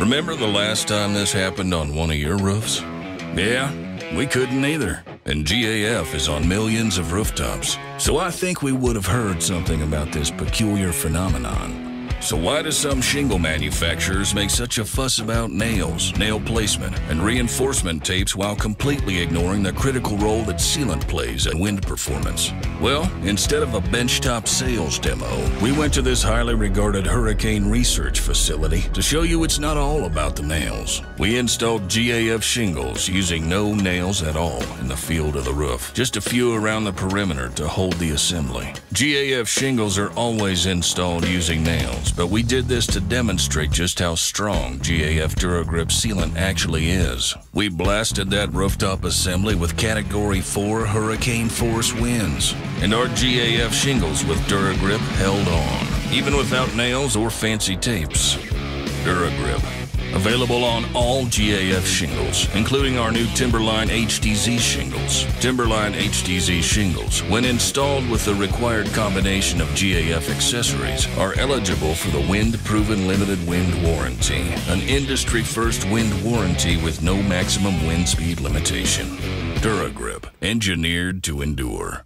Remember the last time this happened on one of your roofs? Yeah, we couldn't either. And GAF is on millions of rooftops. So I think we would have heard something about this peculiar phenomenon. So why do some shingle manufacturers make such a fuss about nails, nail placement, and reinforcement tapes while completely ignoring the critical role that sealant plays in wind performance? Well, instead of a benchtop sales demo, we went to this highly regarded hurricane research facility to show you it's not all about the nails. We installed GAF shingles using no nails at all in the field of the roof, just a few around the perimeter to hold the assembly. GAF shingles are always installed using nails, but we did this to demonstrate just how strong GAF DuraGrip sealant actually is. We blasted that rooftop assembly with Category 4 hurricane force winds, and our GAF shingles with DuraGrip held on, even without nails or fancy tapes. DuraGrip, available on all GAF shingles, including our new Timberline HDZ shingles. Timberline HDZ shingles, when installed with the required combination of GAF accessories, are eligible for the wind-proven limited wind warranty, an industry-first wind warranty with no maximum wind speed limitation. DuraGrip, engineered to endure.